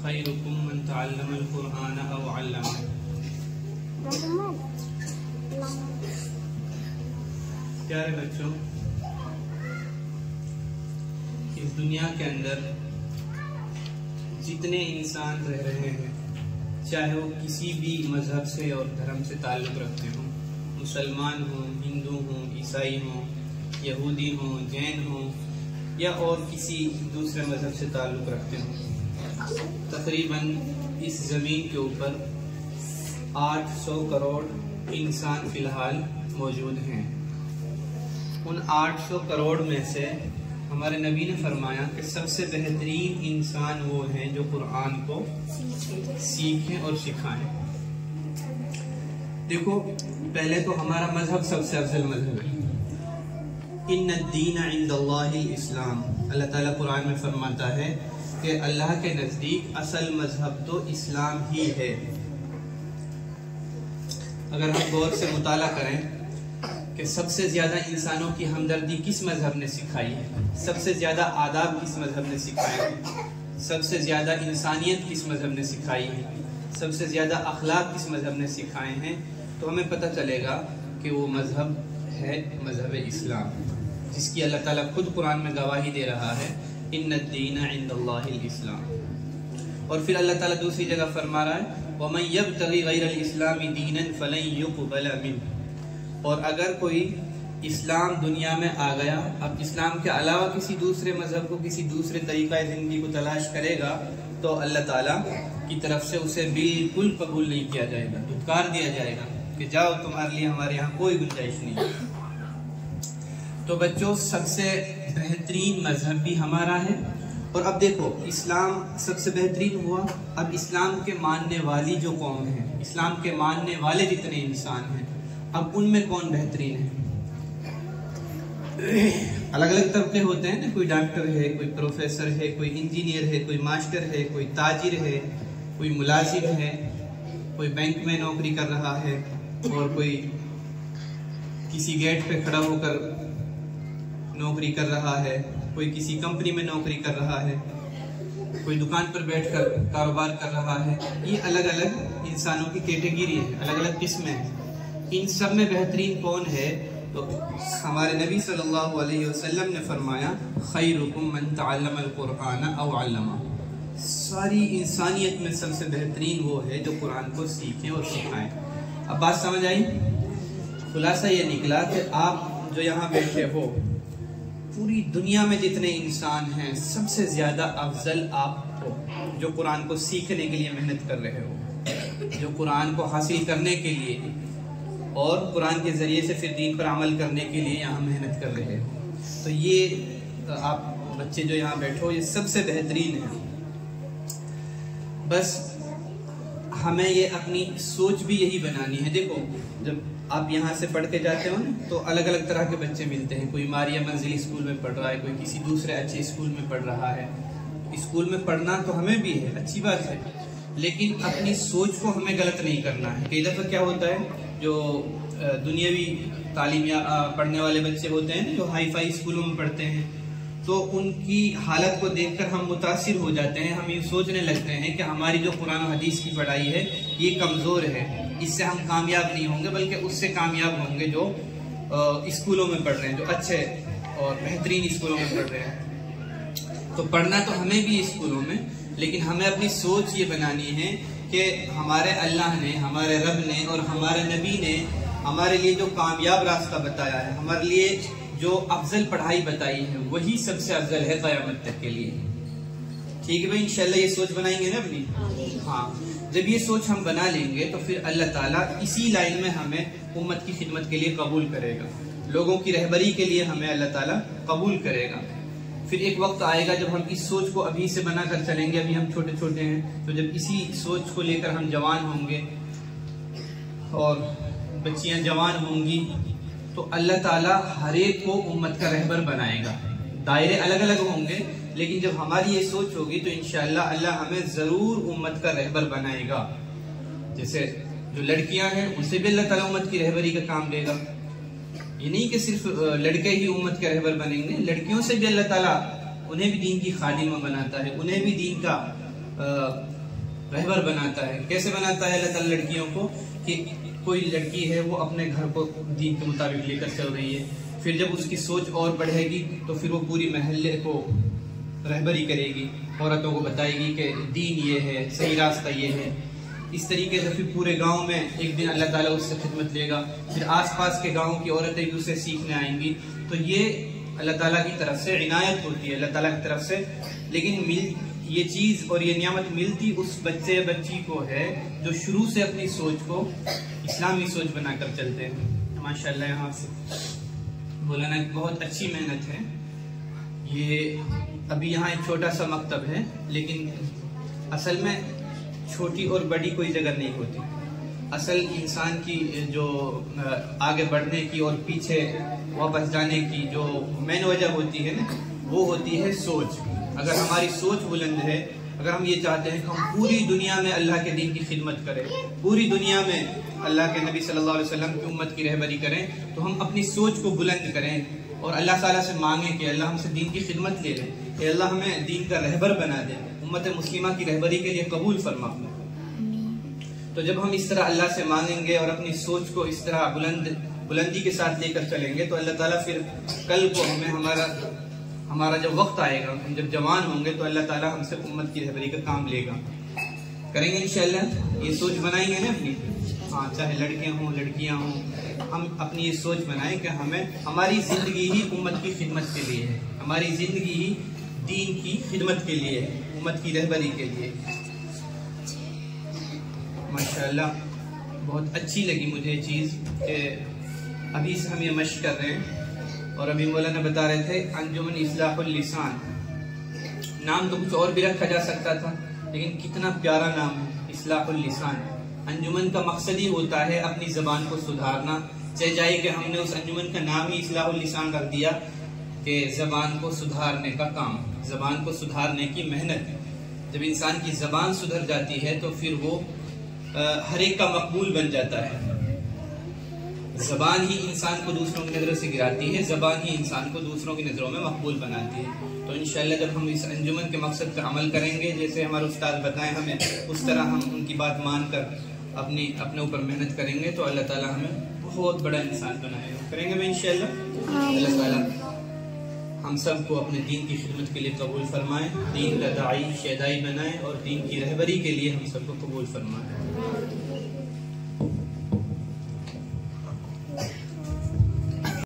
खैरुकुम मन तअल्लमल कुरआन अव अल्लमह। प्यारे बच्चों, इस दुनिया के अंदर जितने इंसान रह रहे हैं, चाहे वो किसी भी मजहब से और धर्म से ताल्लुक़ रखते हों, मुसलमान हों, हिंदू हों, ईसाई हों, यहूदी हों, जैन हों या और किसी दूसरे मजहब से ताल्लुक़ रखते हों, तकरीबन इस ज़मीन के ऊपर 800 करोड़ इंसान फिलहाल मौजूद हैं। उन 800 करोड़ में से हमारे नबी ने फरमाया कि सबसे बेहतरीन इंसान वो हैं जो कुरान को सीखें और सिखाएं। देखो, पहले तो हमारा मजहब सबसे अफजल मजहब है। इन्नद्दीन इंदल्लाहिल इस्लाम। अल्लाह ताला कुरान में फरमाता है कि अल्लाह के नज़दीक असल मजहब तो इस्लाम ही है। अगर हम गौर से मुताला करें कि सबसे ज़्यादा इंसानों की हमदर्दी किस मजहब ने सिखाई है, सबसे ज़्यादा आदाब किस मजहब ने सिखाए हैं, सबसे ज़्यादा इंसानियत किस मजहब ने सिखाई है, सबसे ज़्यादा अखलाक किस मजहब ने सिखाए हैं, तो हमें पता चलेगा कि वो मजहब है मजहब इस्लाम, जिसकी अल्लाह ताला खुद कुरान में गवाही दे रहा है, इन्नद्दीन इंदल्लाहिल इस्लाम। और फिर अल्लाह ताला दूसरी जगह फरमा रहा है, वमन यब्तगी गैरल इस्लामी दीनन फलन युक़बल मिन्हु। और अगर कोई इस्लाम दुनिया में आ गया, अब इस्लाम के अलावा किसी दूसरे मजहब को, किसी दूसरे तरीक़ा ज़िंदगी को तलाश करेगा तो अल्लाह ताला की तरफ से उसे बिल्कुल कबूल नहीं किया जाएगा, धुतकार दिया जाएगा कि जाओ, तुम्हारे लिए हमारे यहाँ कोई गुंजाइश नहीं है। तो बच्चों, सबसे बेहतरीन मजहब भी हमारा है। और अब देखो, इस्लाम सबसे बेहतरीन हुआ, अब इस्लाम के मानने वाली जो कौम है, इस्लाम के मानने वाले जितने इंसान हैं, अब उनमें कौन बेहतरीन है? अलग अलग तबके होते हैं ना, कोई डॉक्टर है, कोई प्रोफेसर है, कोई इंजीनियर है, कोई मास्टर है, कोई ताजिर है, कोई मुलाजिम है, कोई बैंक में नौकरी कर रहा है, और कोई किसी गेट पे खड़ा होकर नौकरी कर रहा है, कोई किसी कंपनी में नौकरी कर रहा है, कोई दुकान पर बैठकर कारोबार कर रहा है। ये अलग अलग इंसानों की कैटेगरी है, अलग अलग किस्में हैं। इन सब में बेहतरीन कौन है? तो हमारे नबी सल्लल्लाहु अलैहि वसल्लम ने फरमाया, खैरुकुम मन तअल्लमल कुरआन अव अल्लमह। सारी इंसानियत में सबसे बेहतरीन वो है जो कुरान को सीखे और सिखाए। अब बात समझ आई? खुलासा ये निकला कि आप जो यहाँ बैठे हो, पूरी दुनिया में जितने इंसान हैं, सबसे ज़्यादा अफजल आप हो जो कुरान को सीखने के लिए मेहनत कर रहे हो, जो कुरान को हासिल करने के लिए और कुरान के ज़रिए से फिर दीन पर अमल करने के लिए यहाँ मेहनत कर रहे हो। तो ये आप बच्चे जो यहाँ बैठो, ये सबसे बेहतरीन है। बस हमें ये अपनी सोच भी यही बनानी है। देखो, जब आप यहाँ से पढ़ के जाते हो ना, तो अलग अलग तरह के बच्चे मिलते हैं। कोई मारिया मंजिली स्कूल में पढ़ रहा है, कोई किसी दूसरे अच्छे स्कूल में पढ़ रहा है। स्कूल में पढ़ना तो हमें भी है, अच्छी बात है, लेकिन अपनी सोच को हमें गलत नहीं करना है। कई दफ़ा क्या होता है, जो दुनियावी तालीम या पढ़ने वाले बच्चे होते हैं, जो हाई फाई स्कूलों में पढ़ते हैं, तो उनकी हालत को देखकर हम मुतासिर हो जाते हैं। हम ये सोचने लगते हैं कि हमारी जो कुरान और हदीस की पढ़ाई है ये कमज़ोर है, इससे हम कामयाब नहीं होंगे, बल्कि उससे कामयाब होंगे जो स्कूलों में पढ़ रहे हैं, जो अच्छे और बेहतरीन स्कूलों में पढ़ रहे हैं। तो पढ़ना तो हमें भी स्कूलों में, लेकिन हमें अपनी सोच ये बनानी है कि हमारे अल्लाह ने, हमारे रब ने और हमारे नबी ने हमारे लिए जो कामयाब रास्ता बताया है, हमारे लिए जो अफजल पढ़ाई बताई है, वही सबसे अफजल है क़यामत तक के लिए। ठीक है भाई, इंशाल्लाह ये सोच बनाएंगे ना अपनी। हाँ, जब ये सोच हम बना लेंगे तो फिर अल्लाह ताला इसी लाइन में हमें उम्मत की खिदमत के लिए कबूल करेगा, लोगों की रहबरी के लिए हमें अल्लाह ताला कबूल करेगा। फिर एक वक्त आएगा जब हम इस सोच को अभी से बना कर चलेंगे, अभी हम छोटे छोटे हैं, तो जब इसी सोच को लेकर हम जवान होंगे और बच्चियां जवान होंगी, तो अल्लाह ताला हर एक को उम्मत का रहबर बनाएगा। दायरे अलग अलग होंगे, लेकिन जब हमारी ये सोच होगी तो इंशाअल्लाह अल्लाह हमें ज़रूर उम्मत का रहबर बनाएगा। जैसे जो लड़कियां हैं, उनसे भी अल्लाह ताला उम्मत की रहबरी का काम देगा। ये नहीं कि सिर्फ लड़के ही उम्मत के रहबर बनेंगे, लड़कियों से भी अल्लाह ताला उन्हें भी दीन की खादिमा बनाता है, उन्हें भी दीन का रहबर बनाता है। कैसे बनाता है अल्लाह ताला लड़कियों को कि कोई लड़की है वो अपने घर को दीन के मुताबिक लेकर चल रही है, फिर जब उसकी सोच और बढ़ेगी तो फिर वो पूरी महल्ले को रहबरी करेगी, औरतों को बताएगी कि दीन ये है, सही रास्ता ये है। इस तरीके से फिर पूरे गांव में एक दिन अल्लाह ताला उससे खिदमत लेगा, फिर आसपास के गांव की औरतें एक दूसरे सीखने आएंगी। तो ये अल्लाह ताला की तरफ से इनायत होती है, अल्लाह ताला की तरफ से। लेकिन ये चीज और ये नियामत मिलती उस बच्चे बच्ची को है जो शुरू से अपनी सोच को इस्लामी सोच बनाकर चलते हैं। माशाल्लाह यहाँ से मौलाना की बहुत अच्छी मेहनत है। ये अभी यहाँ एक छोटा सा मकतब है, लेकिन असल में छोटी और बड़ी कोई जगह नहीं होती। असल इंसान की जो आगे बढ़ने की और पीछे वापस जाने की जो मेन वजह होती है ना, वो होती है सोच। अगर हमारी सोच बुलंद है, अगर हम ये चाहते हैं कि हम पूरी दुनिया में अल्लाह के दीन की खिदमत करें, पूरी दुनिया में अल्लाह के नबी सल्लल्लाहु अलैहि वसल्लम की उम्मत की रहबरी करें, तो हम अपनी सोच को बुलंद करें और अल्लाह ताला से मांगे कि अल्लाह हमसे दीन की खिदमत ले ले, कि अल्लाह हमें दीन का रहबर बना दे, उम्मत मुस्लिमा की रहबरी के लिए कबूल फरमा। तो जब हम इस तरह अल्लाह से मांगेंगे और अपनी सोच को इस तरह बुलंदी के साथ लेकर चलेंगे, तो अल्लाह ताला फिर कल को हमें हमारा जब वक्त आएगा, हम जब जवान होंगे, तो अल्लाह ताला हमसे उम्मत की रहबरी का काम लेगा, करेंगे इंशाअल्लाह। ये सोच बनाएंगे ना अपनी, हाँ, चाहे लड़कियां हों लड़कियां हों, हम अपनी ये सोच बनाएं कि हमारी जिंदगी ही उम्मत की खिदमत के लिए है, हमारी जिंदगी ही दीन की खिदमत के लिए है, उम्मत की रहबरी के लिए। माशाअल्लाह बहुत अच्छी लगी मुझे ये चीज़ कि अभी से हम ये मशक कर रहे हैं। और अभी मौलाना बता रहे थे अंजुमन इस्लाहुल लिसान, नाम तो कुछ और भी रखा जा सकता था, लेकिन कितना प्यारा नाम है इस्लाहुल लिसान। अंजुमन का मकसद ही होता है अपनी जबान को सुधारना। चाहे जाए कि हमने उस अंजुमन का नाम ही इस्लाहुल लिसान रख दिया कि जबान को सुधारने का काम, जबान को सुधारने की मेहनत। जब इंसान की जबान सुधर जाती है तो फिर वो हर एक का मकबूल बन जाता है। जबान ही इंसान को दूसरों की नजरों से गिराती है, जबान ही इंसान को दूसरों की नजरों में मकबूल बनाती है। तो इंशाअल्लाह जब हम इस अंजुमन के मकसद पर अमल करेंगे, जैसे हमारे उस्ताद बताएं हमें, उस तरह हम उनकी बात मानकर अपने ऊपर मेहनत करेंगे, तो अल्लाह ताला हमें बहुत बड़ा इंसान बनाएगा। करेंगे मैं इंशाअल्लाह। अल्लाह ताला हम सबको अपने दीन की खिदमत के लिए कबूल फरमाए, दीन का दाई शहदाई बनाए और दीन की रहबरी के लिए हम सबको कबूल फरमाए।